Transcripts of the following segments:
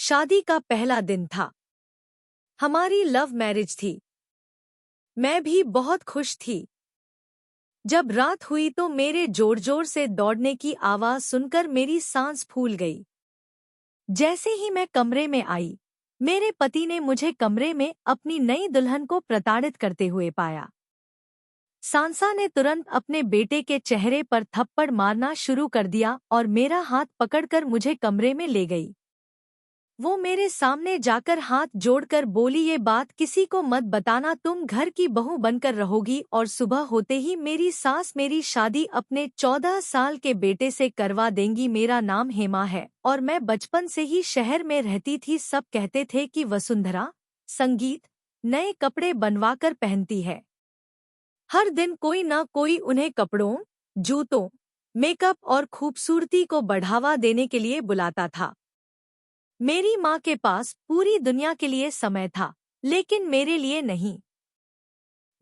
शादी का पहला दिन था। हमारी लव मैरिज थी। मैं भी बहुत खुश थी। जब रात हुई तो मेरे जोर जोर से दौड़ने की आवाज सुनकर मेरी सांस फूल गई। जैसे ही मैं कमरे में आई, मेरे पति ने मुझे कमरे में अपनी नई दुल्हन को प्रताड़ित करते हुए पाया। सांसा ने तुरंत अपने बेटे के चेहरे पर थप्पड़ मारना शुरू कर दिया और मेरा हाथ पकड़कर मुझे कमरे में ले गई। वो मेरे सामने जाकर हाथ जोड़कर बोली, ये बात किसी को मत बताना, तुम घर की बहू बनकर रहोगी। और सुबह होते ही मेरी सास मेरी शादी अपने 14 साल के बेटे से करवा देंगी। मेरा नाम हेमा है और मैं बचपन से ही शहर में रहती थी। सब कहते थे कि वसुंधरा संगीत नए कपड़े बनवाकर पहनती है। हर दिन कोई न कोई उन्हें कपड़ों, जूतों, मेकअप और खूबसूरती को बढ़ावा देने के लिए बुलाता था। मेरी माँ के पास पूरी दुनिया के लिए समय था, लेकिन मेरे लिए नहीं।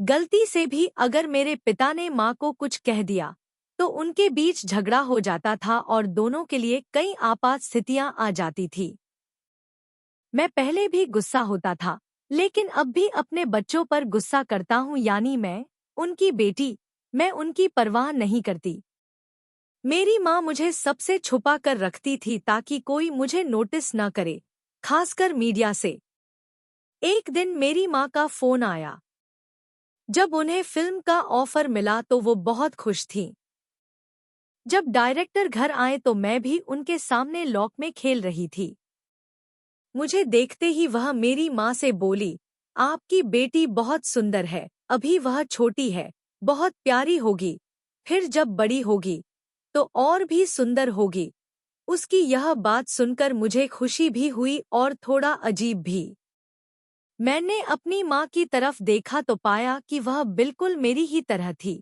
गलती से भी अगर मेरे पिता ने माँ को कुछ कह दिया तो उनके बीच झगड़ा हो जाता था और दोनों के लिए कई आपात स्थितियां आ जाती थी। मैं पहले भी गुस्सा होता था, लेकिन अब भी अपने बच्चों पर गुस्सा करता हूँ, यानी मैं उनकी बेटी। मैं उनकी परवाह नहीं करती। मेरी माँ मुझे सबसे छुपा कर रखती थी ताकि कोई मुझे नोटिस न करे, खासकर मीडिया से। एक दिन मेरी माँ का फोन आया। जब उन्हें फिल्म का ऑफर मिला तो वो बहुत खुश थीं। जब डायरेक्टर घर आए तो मैं भी उनके सामने लॉक में खेल रही थी। मुझे देखते ही वह मेरी माँ से बोली, आपकी बेटी बहुत सुंदर है, अभी वह छोटी है, बहुत प्यारी होगी, फिर जब बड़ी होगी तो और भी सुंदर होगी। उसकी यह बात सुनकर मुझे खुशी भी हुई और थोड़ा अजीब भी। मैंने अपनी माँ की तरफ देखा तो पाया कि वह बिल्कुल मेरी ही तरह थी।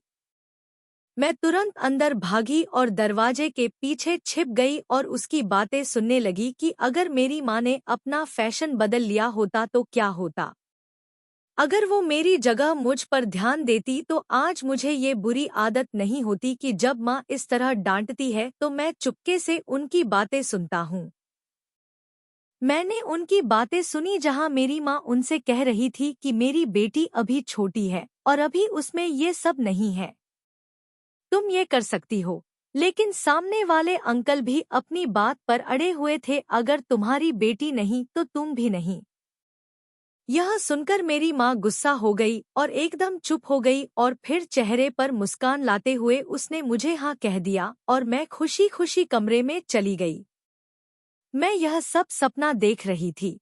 मैं तुरंत अंदर भागी और दरवाजे के पीछे छिप गई और उसकी बातें सुनने लगी कि अगर मेरी माँ ने अपना फैशन बदल लिया होता तो क्या होता। अगर वो मेरी जगह मुझ पर ध्यान देती तो आज मुझे ये बुरी आदत नहीं होती कि जब माँ इस तरह डांटती है तो मैं चुपके से उनकी बातें सुनता हूँ। मैंने उनकी बातें सुनी जहाँ मेरी माँ उनसे कह रही थी कि मेरी बेटी अभी छोटी है और अभी उसमें ये सब नहीं है, तुम ये कर सकती हो। लेकिन सामने वाले अंकल भी अपनी बात पर अड़े हुए थे, अगर तुम्हारी बेटी नहीं तो तुम भी नहीं। यह सुनकर मेरी माँ गुस्सा हो गई और एकदम चुप हो गई और फिर चेहरे पर मुस्कान लाते हुए उसने मुझे हाँ कह दिया और मैं खुशी खुशी कमरे में चली गई। मैं यह सब सपना देख रही थी।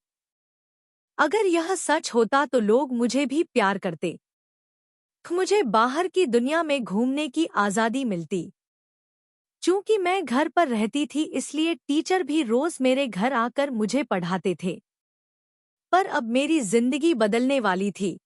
अगर यह सच होता तो लोग मुझे भी प्यार करते, मुझे बाहर की दुनिया में घूमने की आज़ादी मिलती। चूंकि मैं घर पर रहती थी इसलिए टीचर भी रोज मेरे घर आकर मुझे पढ़ाते थे। पर अब मेरी जिंदगी बदलने वाली थी।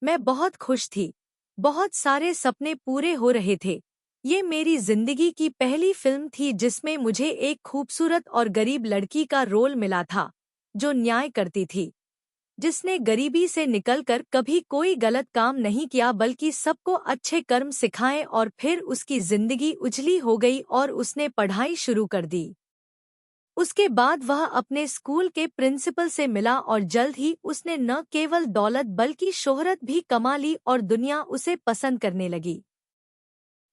मैं बहुत खुश थी। बहुत सारे सपने पूरे हो रहे थे। ये मेरी जिंदगी की पहली फिल्म थी जिसमें मुझे एक खूबसूरत और गरीब लड़की का रोल मिला था, जो न्याय करती थी, जिसने गरीबी से निकलकर कभी कोई गलत काम नहीं किया बल्कि सबको अच्छे कर्म सिखाए। और फिर उसकी जिंदगी उजली हो गई और उसने पढ़ाई शुरू कर दी। उसके बाद वह अपने स्कूल के प्रिंसिपल से मिला और जल्द ही उसने न केवल दौलत बल्कि शोहरत भी कमा ली और दुनिया उसे पसंद करने लगी।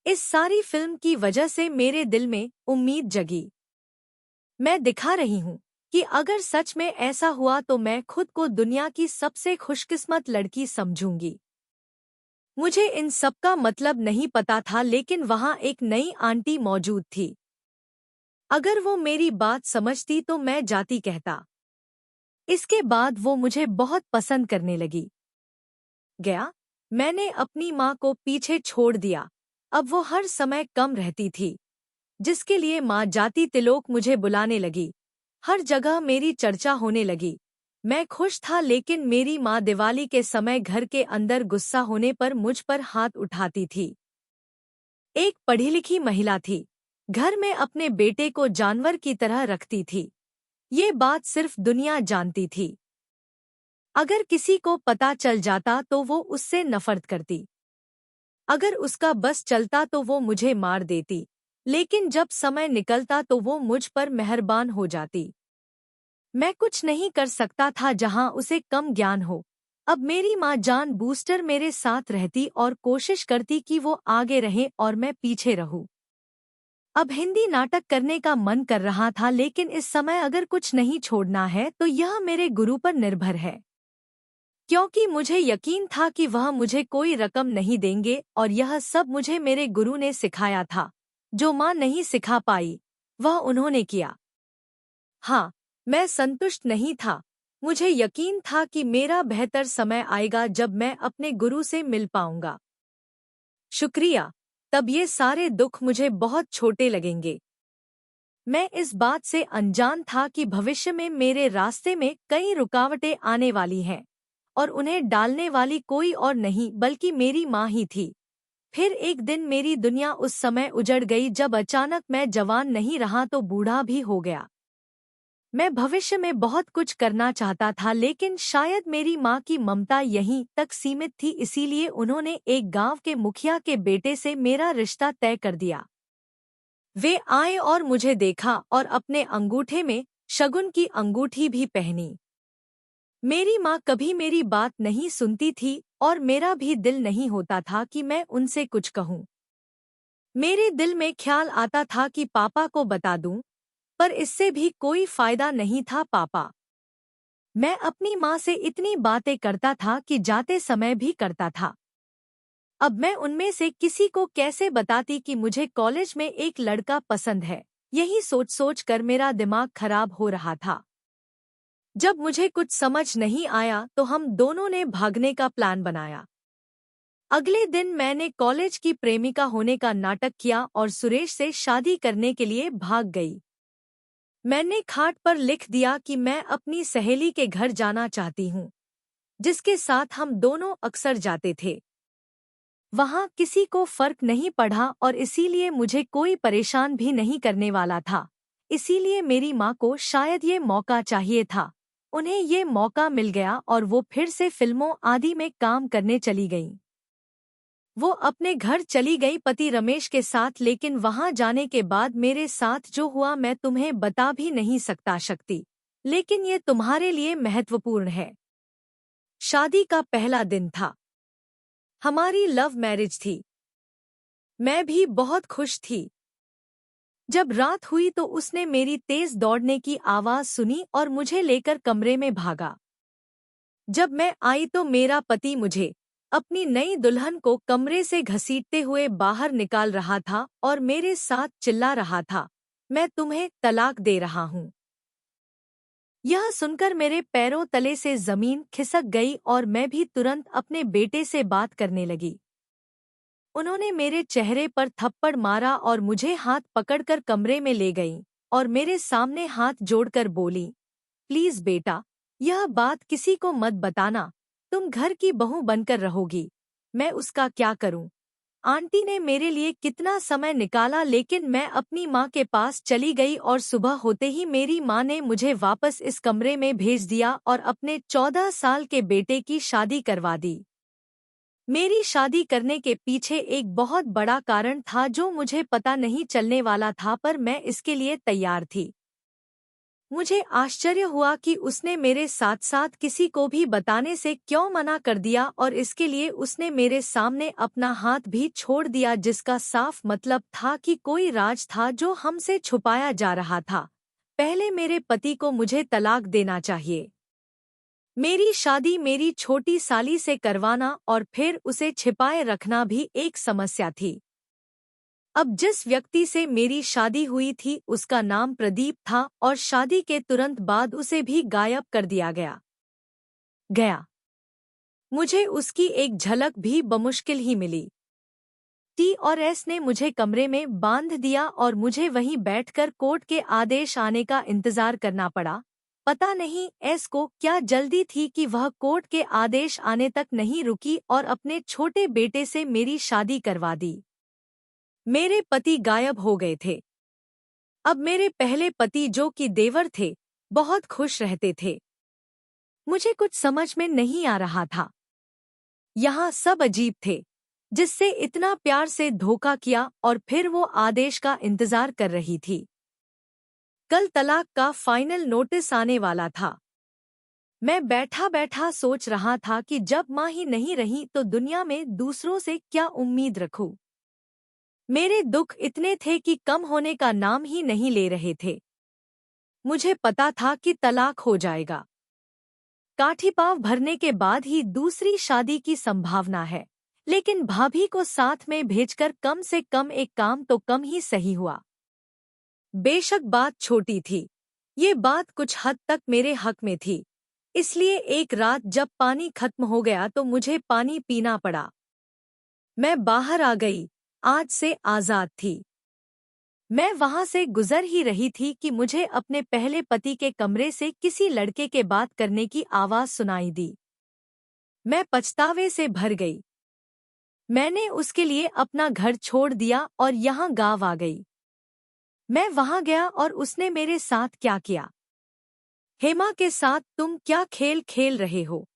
इस सारी फिल्म की वजह से मेरे दिल में उम्मीद जगी। मैं दिखा रही हूँ कि अगर सच में ऐसा हुआ तो मैं खुद को दुनिया की सबसे खुशकिस्मत लड़की समझूंगी। मुझे इन सब का मतलब नहीं पता था, लेकिन वहाँ एक नई आंटी मौजूद थी। अगर वो मेरी बात समझती तो मैं जाती कहता। इसके बाद वो मुझे बहुत पसंद करने लगी। गया, मैंने अपनी माँ को पीछे छोड़ दिया। अब वो हर समय कम रहती थी, जिसके लिए माँ जाती तिलोक मुझे बुलाने लगी। हर जगह मेरी चर्चा होने लगी। मैं खुश था, लेकिन मेरी माँ दिवाली के समय घर के अंदर गुस्सा होने पर मुझ पर हाथ उठाती थी। एक पढ़ी लिखी महिला थी, घर में अपने बेटे को जानवर की तरह रखती थी। ये बात सिर्फ दुनिया जानती थी। अगर किसी को पता चल जाता तो वो उससे नफरत करती। अगर उसका बस चलता तो वो मुझे मार देती, लेकिन जब समय निकलता तो वो मुझ पर मेहरबान हो जाती। मैं कुछ नहीं कर सकता था जहां उसे कम ज्ञान हो। अब मेरी माँ जान बूस्टर मेरे साथ रहती और कोशिश करती कि वो आगे रहे और मैं पीछे रहूं। अब हिंदी नाटक करने का मन कर रहा था, लेकिन इस समय अगर कुछ नहीं छोड़ना है तो यह मेरे गुरु पर निर्भर है, क्योंकि मुझे यकीन था कि वह मुझे कोई रकम नहीं देंगे और यह सब मुझे मेरे गुरु ने सिखाया था। जो माँ नहीं सिखा पाई, वह उन्होंने किया। हाँ, मैं संतुष्ट नहीं था। मुझे यकीन था कि मेरा बेहतर समय आएगा जब मैं अपने गुरु से मिल पाऊंगा। शुक्रिया। तब ये सारे दुख मुझे बहुत छोटे लगेंगे। मैं इस बात से अनजान था कि भविष्य में मेरे रास्ते में कई रुकावटें आने वाली हैं और उन्हें डालने वाली कोई और नहीं बल्कि मेरी माँ ही थी। फिर एक दिन मेरी दुनिया उस समय उजड़ गई जब अचानक मैं जवान नहीं रहा तो बूढ़ा भी हो गया। मैं भविष्य में बहुत कुछ करना चाहता था, लेकिन शायद मेरी माँ की ममता यहीं तक सीमित थी, इसीलिए उन्होंने एक गांव के मुखिया के बेटे से मेरा रिश्ता तय कर दिया। वे आए और मुझे देखा और अपने अंगूठे में शगुन की अंगूठी भी पहनी। मेरी माँ कभी मेरी बात नहीं सुनती थी और मेरा भी दिल नहीं होता था कि मैं उनसे कुछ कहूँ। मेरे दिल में ख्याल आता था कि पापा को बता दूं, पर इससे भी कोई फायदा नहीं था। पापा, मैं अपनी माँ से इतनी बातें करता था कि जाते समय भी करता था। अब मैं उनमें से किसी को कैसे बताती कि मुझे कॉलेज में एक लड़का पसंद है। यही सोच सोच कर मेरा दिमाग खराब हो रहा था। जब मुझे कुछ समझ नहीं आया तो हम दोनों ने भागने का प्लान बनाया। अगले दिन मैंने कॉलेज की प्रेमिका होने का नाटक किया और सुरेश से शादी करने के लिए भाग गई। मैंने खाट पर लिख दिया कि मैं अपनी सहेली के घर जाना चाहती हूँ, जिसके साथ हम दोनों अक्सर जाते थे। वहाँ किसी को फर्क नहीं पड़ा और इसीलिए मुझे कोई परेशान भी नहीं करने वाला था। इसीलिए मेरी माँ को शायद ये मौका चाहिए था। उन्हें ये मौका मिल गया और वो फिर से फिल्मों आदि में काम करने चली गईं। वो अपने घर चली गई पति रमेश के साथ, लेकिन वहां जाने के बाद मेरे साथ जो हुआ मैं तुम्हें बता भी नहीं सकता शक्ति, लेकिन ये तुम्हारे लिए महत्वपूर्ण है। शादी का पहला दिन था। हमारी लव मैरिज थी। मैं भी बहुत खुश थी। जब रात हुई तो उसने मेरी तेज दौड़ने की आवाज सुनी और मुझे लेकर कमरे में भागा। जब मैं आई तो मेरा पति मुझे, अपनी नई दुल्हन को कमरे से घसीटते हुए बाहर निकाल रहा था और मेरे साथ चिल्ला रहा था, मैं तुम्हें तलाक दे रहा हूँ। यह सुनकर मेरे पैरों तले से जमीन खिसक गई और मैं भी तुरंत अपने बेटे से बात करने लगी। उन्होंने मेरे चेहरे पर थप्पड़ मारा और मुझे हाथ पकड़कर कमरे में ले गईं और मेरे सामने हाथ जोड़कर बोली, प्लीज बेटा, यह बात किसी को मत बताना। तुम घर की बहू बनकर रहोगी। मैं उसका क्या करूं? आंटी ने मेरे लिए कितना समय निकाला, लेकिन मैं अपनी माँ के पास चली गई और सुबह होते ही मेरी माँ ने मुझे वापस इस कमरे में भेज दिया और अपने 14 साल के बेटे की शादी करवा दी। मेरी शादी करने के पीछे एक बहुत बड़ा कारण था जो मुझे पता नहीं चलने वाला था, पर मैं इसके लिए तैयार थी। मुझे आश्चर्य हुआ कि उसने मेरे साथ साथ किसी को भी बताने से क्यों मना कर दिया और इसके लिए उसने मेरे सामने अपना हाथ भी छोड़ दिया, जिसका साफ मतलब था कि कोई राज था जो हमसे छुपाया जा रहा था। पहले मेरे पति को मुझे तलाक देना चाहिए, मेरी शादी मेरी छोटी साली से करवाना और फिर उसे छिपाए रखना भी एक समस्या थी। अब जिस व्यक्ति से मेरी शादी हुई थी उसका नाम प्रदीप था और शादी के तुरंत बाद उसे भी गायब कर दिया गया। मुझे उसकी एक झलक भी बमुश्किल ही मिली। टी और एस ने मुझे कमरे में बांध दिया और मुझे वहीं बैठकर कोर्ट के आदेश आने का इंतजार करना पड़ा। पता नहीं एस को क्या जल्दी थी कि वह कोर्ट के आदेश आने तक नहीं रुकी और अपने छोटे बेटे से मेरी शादी करवा दी। मेरे पति गायब हो गए थे। अब मेरे पहले पति, जो कि देवर थे, बहुत खुश रहते थे। मुझे कुछ समझ में नहीं आ रहा था। यहाँ सब अजीब थे, जिससे इतना प्यार से धोखा किया और फिर वो आदेश का इंतजार कर रही थी। कल तलाक का फाइनल नोटिस आने वाला था। मैं बैठा बैठा सोच रहा था कि जब माँ ही नहीं रही तो दुनिया में दूसरों से क्या उम्मीद रखूं। मेरे दुख इतने थे कि कम होने का नाम ही नहीं ले रहे थे। मुझे पता था कि तलाक हो जाएगा। काठी पाँव भरने के बाद ही दूसरी शादी की संभावना है, लेकिन भाभी को साथ में भेजकर कम से कम एक काम तो कम ही सही हुआ। बेशक बात छोटी थी, ये बात कुछ हद तक मेरे हक में थी। इसलिए एक रात जब पानी खत्म हो गया तो मुझे पानी पीना पड़ा। मैं बाहर आ गई, आज से आजाद थी। मैं वहां से गुजर ही रही थी कि मुझे अपने पहले पति के कमरे से किसी लड़के के बात करने की आवाज सुनाई दी। मैं पछतावे से भर गई। मैंने उसके लिए अपना घर छोड़ दिया और यहाँ गाँव आ गई। मैं वहां गया और उसने मेरे साथ क्या किया। हेमा के साथ तुम क्या खेल खेल रहे हो?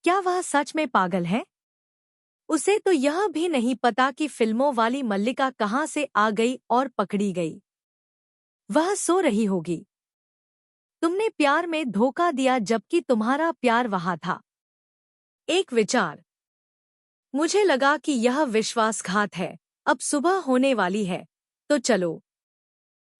क्या वह सच में पागल है? उसे तो यह भी नहीं पता कि फिल्मों वाली मल्लिका कहाँ से आ गई और पकड़ी गई। वह सो रही होगी। तुमने प्यार में धोखा दिया जबकि तुम्हारा प्यार वहाँ था। एक विचार। मुझे लगा कि यह विश्वासघात है। अब सुबह होने वाली है, तो चलो।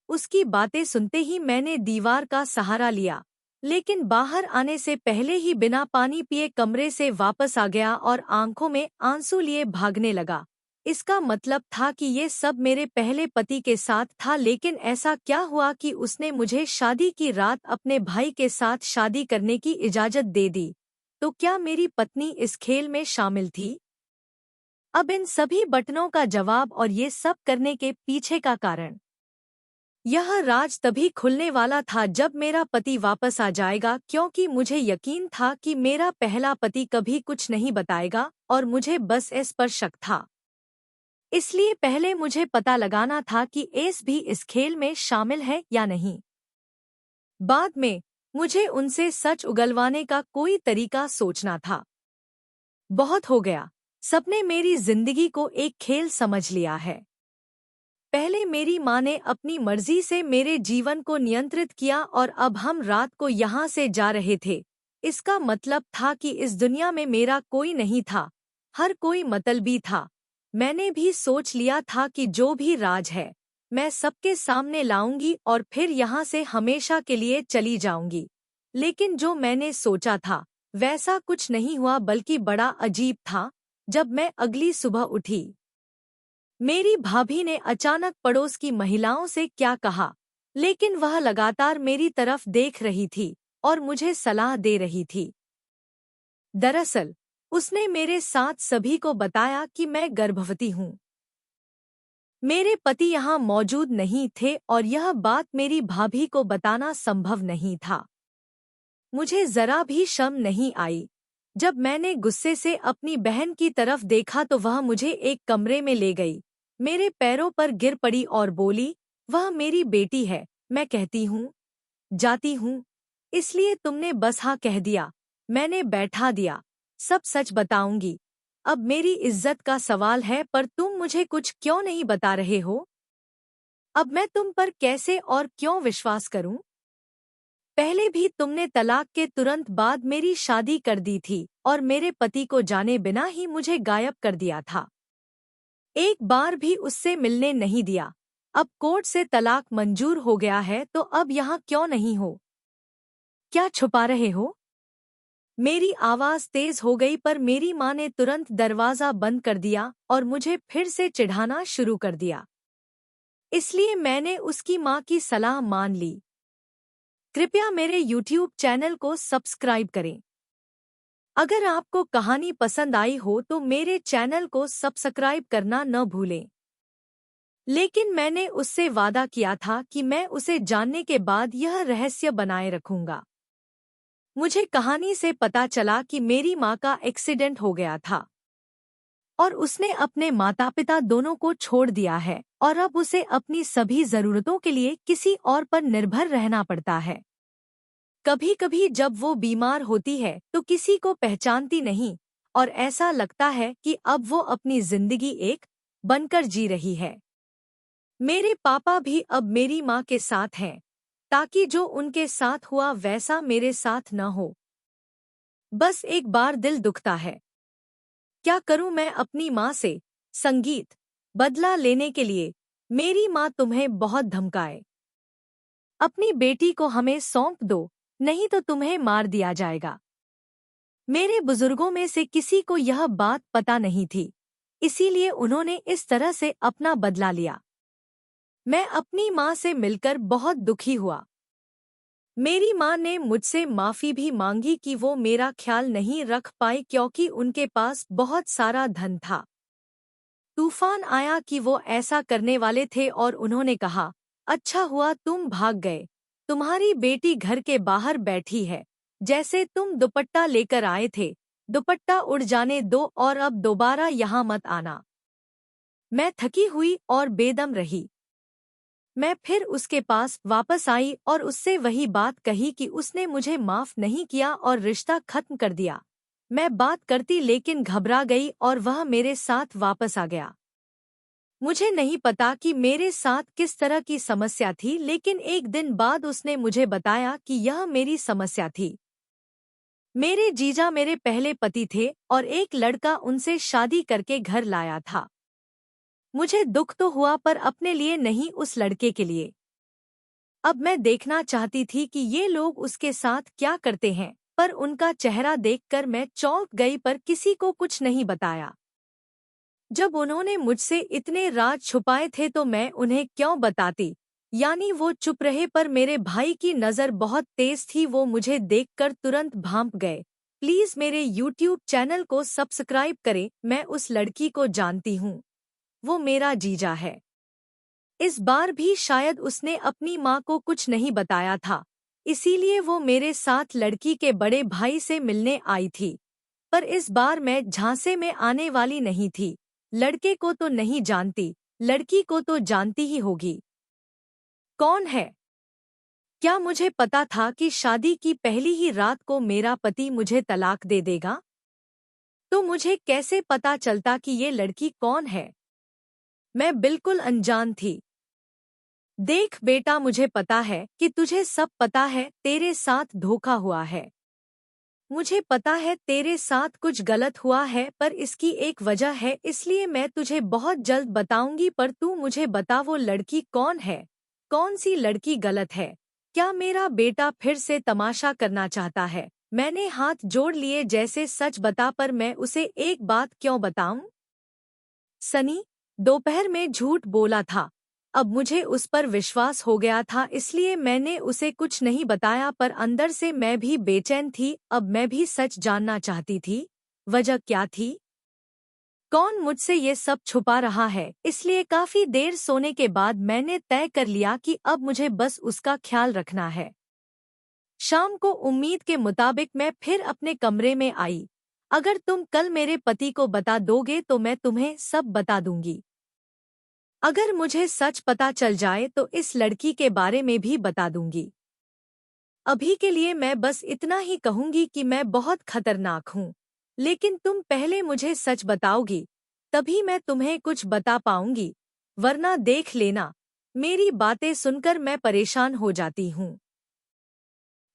उसकी बातें सुनते ही मैंने दीवार का सहारा लिया, लेकिन बाहर आने से पहले ही बिना पानी पिए कमरे से वापस आ गया और आंखों में आंसू लिए भागने लगा। इसका मतलब था कि ये सब मेरे पहले पति के साथ था, लेकिन ऐसा क्या हुआ कि उसने मुझे शादी की रात अपने भाई के साथ शादी करने की इजाजत दे दी? तो क्या मेरी पत्नी इस खेल में शामिल थी? अब इन सभी बटनों का जवाब और ये सब करने के पीछे का कारण। यह राज तभी खुलने वाला था जब मेरा पति वापस आ जाएगा, क्योंकि मुझे यकीन था कि मेरा पहला पति कभी कुछ नहीं बताएगा और मुझे बस एस पर शक था। इसलिए पहले मुझे पता लगाना था कि एस भी इस खेल में शामिल है या नहीं। बाद में मुझे उनसे सच उगलवाने का कोई तरीका सोचना था। बहुत हो गया, सबने मेरी जिंदगी को एक खेल समझ लिया है। पहले मेरी माँ ने अपनी मर्जी से मेरे जीवन को नियंत्रित किया और अब हम रात को यहाँ से जा रहे थे। इसका मतलब था कि इस दुनिया में मेरा कोई नहीं था, हर कोई मतलबी था। मैंने भी सोच लिया था कि जो भी राज है मैं सबके सामने लाऊंगी और फिर यहाँ से हमेशा के लिए चली जाऊंगी। लेकिन जो मैंने सोचा था वैसा कुछ नहीं हुआ, बल्कि बड़ा अजीब था। जब मैं अगली सुबह उठी, मेरी भाभी ने अचानक पड़ोस की महिलाओं से क्या कहा, लेकिन वह लगातार मेरी तरफ देख रही थी और मुझे सलाह दे रही थी। दरअसल उसने मेरे साथ सभी को बताया कि मैं गर्भवती हूँ। मेरे पति यहाँ मौजूद नहीं थे और यह बात मेरी भाभी को बताना संभव नहीं था। मुझे जरा भी शर्म नहीं आई। जब मैंने गुस्से से अपनी बहन की तरफ देखा तो वह मुझे एक कमरे में ले गई, मेरे पैरों पर गिर पड़ी और बोली, वह मेरी बेटी है, मैं कहती हूँ जाती हूँ, इसलिए तुमने बस हाँ कह दिया। मैंने बैठा दिया। सब सच बताऊंगी। अब मेरी इज्जत का सवाल है, पर तुम मुझे कुछ क्यों नहीं बता रहे हो? अब मैं तुम पर कैसे और क्यों विश्वास करूं? पहले भी तुमने तलाक के तुरंत बाद मेरी शादी कर दी थी और मेरे पति को जाने बिना ही मुझे गायब कर दिया था। एक बार भी उससे मिलने नहीं दिया। अब कोर्ट से तलाक मंजूर हो गया है तो अब यहाँ क्यों नहीं हो? क्या छुपा रहे हो? मेरी आवाज तेज हो गई, पर मेरी माँ ने तुरंत दरवाजा बंद कर दिया और मुझे फिर से चिढ़ाना शुरू कर दिया। इसलिए मैंने उसकी माँ की सलाह मान ली। कृपया मेरे YouTube चैनल को सब्सक्राइब करें। अगर आपको कहानी पसंद आई हो तो मेरे चैनल को सब्सक्राइब करना न भूलें। लेकिन मैंने उससे वादा किया था कि मैं उसे जानने के बाद यह रहस्य बनाए रखूंगा। मुझे कहानी से पता चला कि मेरी माँ का एक्सीडेंट हो गया था और उसने अपने माता पिता दोनों को छोड़ दिया है और अब उसे अपनी सभी जरूरतों के लिए किसी और पर निर्भर रहना पड़ता है। कभी कभी जब वो बीमार होती है तो किसी को पहचानती नहीं और ऐसा लगता है कि अब वो अपनी जिंदगी एक बनकर जी रही है। मेरे पापा भी अब मेरी माँ के साथ हैं, ताकि जो उनके साथ हुआ वैसा मेरे साथ न हो। बस एक बार दिल दुखता है। क्या करूं मैं अपनी माँ से? संगीत। बदला लेने के लिए। मेरी माँ तुम्हें बहुत धमकाए। अपनी बेटी को हमें सौंप दो, नहीं तो तुम्हें मार दिया जाएगा। मेरे बुजुर्गों में से किसी को यह बात पता नहीं थी, इसीलिए उन्होंने इस तरह से अपना बदला लिया। मैं अपनी माँ से मिलकर बहुत दुखी हुआ। मेरी माँ ने मुझसे माफ़ी भी मांगी कि वो मेरा ख्याल नहीं रख पाई क्योंकि उनके पास बहुत सारा धन था। तूफान आया कि वो ऐसा करने वाले थे और उन्होंने कहा, अच्छा हुआ तुम भाग गए। तुम्हारी बेटी घर के बाहर बैठी है। जैसे तुम दुपट्टा लेकर आए थे, दुपट्टा उड़ जाने दो और अब दोबारा यहाँ मत आना। मैं थकी हुई और बेदम रही। मैं फिर उसके पास वापस आई और उससे वही बात कही कि उसने मुझे माफ नहीं किया और रिश्ता खत्म कर दिया। मैं बात करती लेकिन घबरा गई और वह मेरे साथ वापस आ गया। मुझे नहीं पता कि मेरे साथ किस तरह की समस्या थी, लेकिन एक दिन बाद उसने मुझे बताया कि यह मेरी समस्या थी। मेरे जीजा मेरे पहले पति थे और एक लड़का उनसे शादी करके घर लाया था। मुझे दुख तो हुआ पर अपने लिए नहीं, उस लड़के के लिए। अब मैं देखना चाहती थी कि ये लोग उसके साथ क्या करते हैं, पर उनका चेहरा देखकर मैं चौंक गई पर किसी को कुछ नहीं बताया। जब उन्होंने मुझसे इतने राज छुपाए थे तो मैं उन्हें क्यों बताती? यानी वो चुप रहे पर मेरे भाई की नज़र बहुत तेज थी, वो मुझे देखकर तुरंत भांप गए। प्लीज़ मेरे YouTube चैनल को सब्सक्राइब करें, मैं उस लड़की को जानती हूँ। वो मेरा जीजा है। इस बार भी शायद उसने अपनी माँ को कुछ नहीं बताया था, इसीलिए वो मेरे साथ लड़की के बड़े भाई से मिलने आई थी। पर इस बार मैं झांसे में आने वाली नहीं थी। लड़के को तो नहीं जानती, लड़की को तो जानती ही होगी। कौन है? क्या मुझे पता था कि शादी की पहली ही रात को मेरा पति मुझे तलाक दे देगा? तो मुझे कैसे पता चलता कि ये लड़की कौन है? मैं बिल्कुल अनजान थी। देख बेटा, मुझे पता है कि तुझे सब पता है, तेरे साथ धोखा हुआ है। मुझे पता है तेरे साथ कुछ गलत हुआ है, पर इसकी एक वजह है, इसलिए मैं तुझे बहुत जल्द बताऊंगी। पर तू मुझे बता, वो लड़की कौन है? कौन सी लड़की गलत है? क्या मेरा बेटा फिर से तमाशा करना चाहता है? मैंने हाथ जोड़ लिए जैसे सच बता, पर मैं उसे एक बात क्यों बताऊं? सनी दोपहर में झूठ बोला था। अब मुझे उस पर विश्वास हो गया था, इसलिए मैंने उसे कुछ नहीं बताया, पर अंदर से मैं भी बेचैन थी। अब मैं भी सच जानना चाहती थी। वजह क्या थी? कौन मुझसे ये सब छुपा रहा है? इसलिए काफी देर सोने के बाद मैंने तय कर लिया कि अब मुझे बस उसका ख्याल रखना है। शाम को उम्मीद के मुताबिक मैं फिर अपने कमरे में आई। अगर तुम कल मेरे पति को बता दोगे तो मैं तुम्हें सब बता दूंगी। अगर मुझे सच पता चल जाए तो इस लड़की के बारे में भी बता दूंगी। अभी के लिए मैं बस इतना ही कहूंगी कि मैं बहुत खतरनाक हूँ, लेकिन तुम पहले मुझे सच बताओगी, तभी मैं तुम्हें कुछ बता पाऊंगी, वरना देख लेना, मेरी बातें सुनकर मैं परेशान हो जाती हूँ।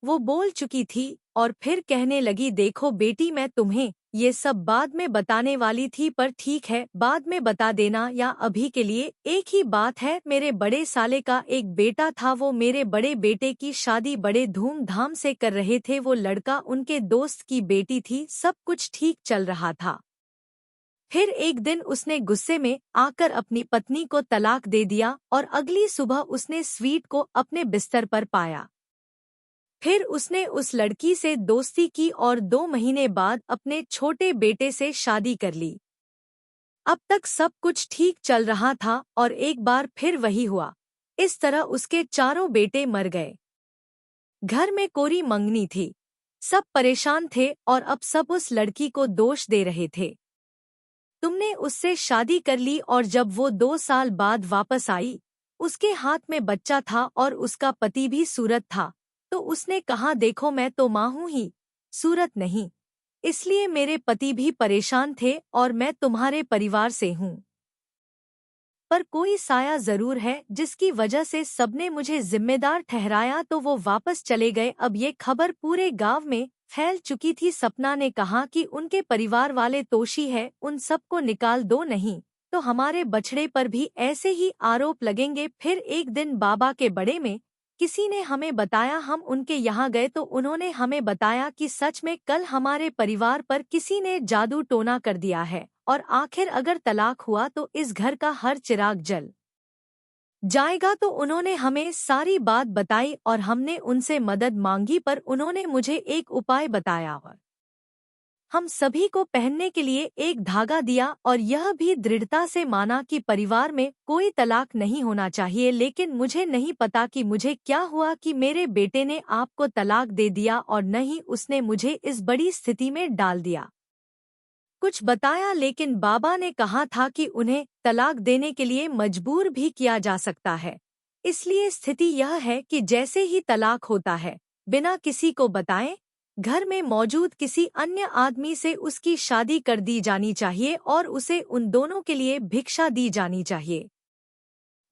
वो बोल चुकी थी और फिर कहने लगी, देखो बेटी, मैं तुम्हें ये सब बाद में बताने वाली थी, पर ठीक है, बाद में बता देना या अभी के लिए एक ही बात है। मेरे बड़े साले का एक बेटा था, वो मेरे बड़े बेटे की शादी बड़े धूमधाम से कर रहे थे। वो लड़का उनके दोस्त की बेटी थी, सब कुछ ठीक चल रहा था। फिर एक दिन उसने गुस्से में आकर अपनी पत्नी को तलाक दे दिया और अगली सुबह उसने स्वीट को अपने बिस्तर पर पाया। फिर उसने उस लड़की से दोस्ती की और 2 महीने बाद अपने छोटे बेटे से शादी कर ली। अब तक सब कुछ ठीक चल रहा था और एक बार फिर वही हुआ। इस तरह उसके चारों बेटे मर गए। घर में कोरी मंगनी थी। सब परेशान थे और अब सब उस लड़की को दोष दे रहे थे। तुमने उससे शादी कर ली और जब वो 2 साल बाद वापस आई, उसके हाथ में बच्चा था और उसका पति भी सूरत था। तो उसने कहा, देखो मैं तो माँ हूँ ही, सूरत नहीं। इसलिए मेरे पति भी परेशान थे और मैं तुम्हारे परिवार से हूँ। पर कोई साया जरूर है जिसकी वजह से सबने मुझे जिम्मेदार ठहराया तो वो वापस चले गए। अब ये खबर पूरे गांव में फैल चुकी थी। सपना ने कहा कि उनके परिवार वाले दोषी है, उन सबको निकाल दो, नहीं तो हमारे बछड़े पर भी ऐसे ही आरोप लगेंगे। फिर एक दिन बाबा के बड़े में किसी ने हमें बताया, हम उनके यहाँ गए तो उन्होंने हमें बताया कि सच में कल हमारे परिवार पर किसी ने जादू टोना कर दिया है और आखिर अगर तलाक हुआ तो इस घर का हर चिराग जल जाएगा। तो उन्होंने हमें सारी बात बताई और हमने उनसे मदद मांगी, पर उन्होंने मुझे एक उपाय बताया और हम सभी को पहनने के लिए एक धागा दिया और यह भी दृढ़ता से माना कि परिवार में कोई तलाक नहीं होना चाहिए। लेकिन मुझे नहीं पता कि मुझे क्या हुआ कि मेरे बेटे ने आपको तलाक दे दिया और न ही उसने मुझे इस बड़ी स्थिति में डाल दिया। कुछ बताया, लेकिन बाबा ने कहा था कि उन्हें तलाक देने के लिए मजबूर भी किया जा सकता है। इसलिए स्थिति यह है कि जैसे ही तलाक होता है, बिना किसी को बताए घर में मौजूद किसी अन्य आदमी से उसकी शादी कर दी जानी चाहिए और उसे उन दोनों के लिए भिक्षा दी जानी चाहिए।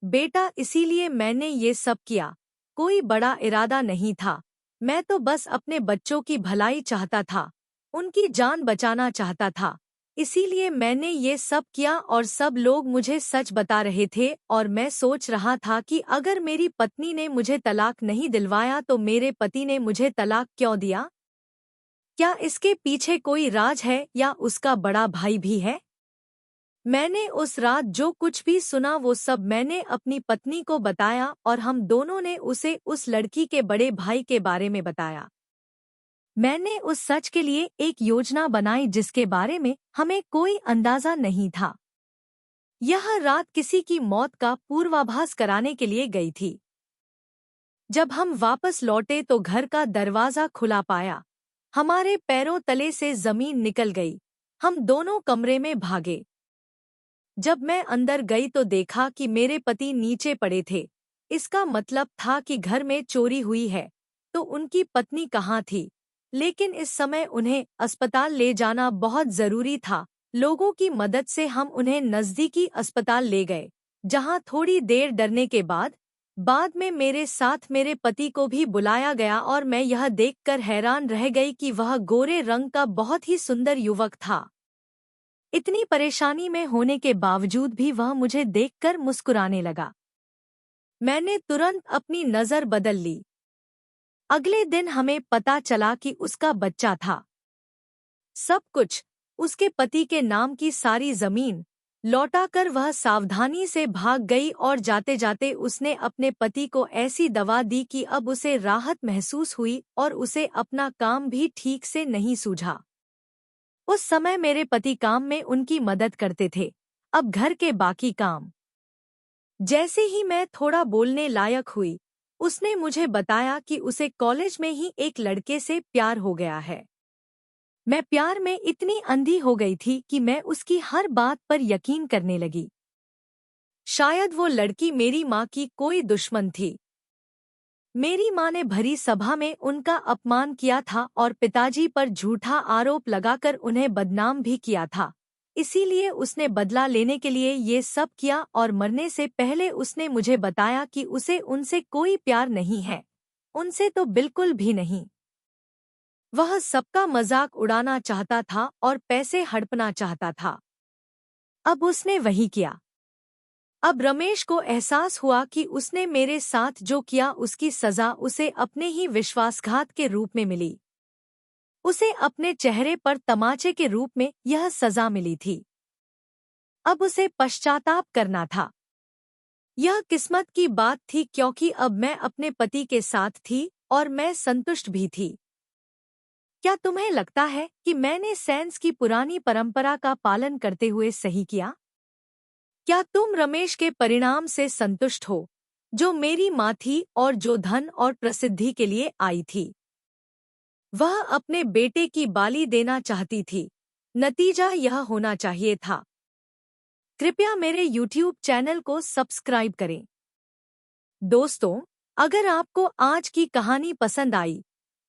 बेटा, इसीलिए मैंने ये सब किया। कोई बड़ा इरादा नहीं था, मैं तो बस अपने बच्चों की भलाई चाहता था, उनकी जान बचाना चाहता था। इसीलिए मैंने ये सब किया और सब लोग मुझे सच बता रहे थे और मैं सोच रहा था कि अगर मेरी पत्नी ने मुझे तलाक नहीं दिलवाया तो मेरे पति ने मुझे तलाक क्यों दिया? क्या इसके पीछे कोई राज है या उसका बड़ा भाई भी है? मैंने उस रात जो कुछ भी सुना वो सब मैंने अपनी पत्नी को बताया और हम दोनों ने उसे उस लड़की के बड़े भाई के बारे में बताया। मैंने उस सच के लिए एक योजना बनाई जिसके बारे में हमें कोई अंदाजा नहीं था। यह रात किसी की मौत का पूर्वाभास कराने के लिए गई थी। जब हम वापस लौटे तो घर का दरवाजा खुला पाया, हमारे पैरों तले से जमीन निकल गई। हम दोनों कमरे में भागे। जब मैं अंदर गई तो देखा कि मेरे पति नीचे पड़े थे। इसका मतलब था कि घर में चोरी हुई है। तो उनकी पत्नी कहाँ थी? लेकिन इस समय उन्हें अस्पताल ले जाना बहुत जरूरी था। लोगों की मदद से हम उन्हें नजदीकी अस्पताल ले गए, जहां थोड़ी देर डरने के बाद में मेरे साथ मेरे पति को भी बुलाया गया और मैं यह देखकर हैरान रह गई कि वह गोरे रंग का बहुत ही सुंदर युवक था। इतनी परेशानी में होने के बावजूद भी वह मुझे देखकर मुस्कुराने लगा। मैंने तुरंत अपनी नजर बदल ली। अगले दिन हमें पता चला कि उसका बच्चा था। सब कुछ, उसके पति के नाम की सारी जमीन लौटाकर वह सावधानी से भाग गई और जाते जाते उसने अपने पति को ऐसी दवा दी कि अब उसे राहत महसूस हुई और उसे अपना काम भी ठीक से नहीं सूझा। उस समय मेरे पति काम में उनकी मदद करते थे। अब घर के बाकी काम। जैसे ही मैं थोड़ा बोलने लायक हुई, उसने मुझे बताया कि उसे कॉलेज में ही एक लड़के से प्यार हो गया है। मैं प्यार में इतनी अंधी हो गई थी कि मैं उसकी हर बात पर यकीन करने लगी। शायद वो लड़की मेरी माँ की कोई दुश्मन थी। मेरी माँ ने भरी सभा में उनका अपमान किया था और पिताजी पर झूठा आरोप लगाकर उन्हें बदनाम भी किया था। इसीलिए उसने बदला लेने के लिए ये सब किया और मरने से पहले उसने मुझे बताया कि उसे उनसे कोई प्यार नहीं है, उनसे तो बिल्कुल भी नहीं। वह सबका मजाक उड़ाना चाहता था और पैसे हड़पना चाहता था। अब उसने वही किया। अब रमेश को एहसास हुआ कि उसने मेरे साथ जो किया उसकी सजा उसे अपने ही विश्वासघात के रूप में मिली। उसे अपने चेहरे पर तमाचे के रूप में यह सजा मिली थी। अब उसे पश्चाताप करना था। यह किस्मत की बात थी क्योंकि अब मैं अपने पति के साथ थी और मैं संतुष्ट भी थी। क्या तुम्हें लगता है कि मैंने सेंस की पुरानी परंपरा का पालन करते हुए सही किया? क्या तुम रमेश के परिणाम से संतुष्ट हो, जो मेरी माँ थी और जो धन और प्रसिद्धि के लिए आई थी? वह अपने बेटे की बाली देना चाहती थी। नतीजा यह होना चाहिए था। कृपया मेरे YouTube चैनल को सब्सक्राइब करें। दोस्तों, अगर आपको आज की कहानी पसंद आई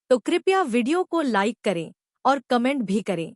तो कृपया वीडियो को लाइक करें और कमेंट भी करें।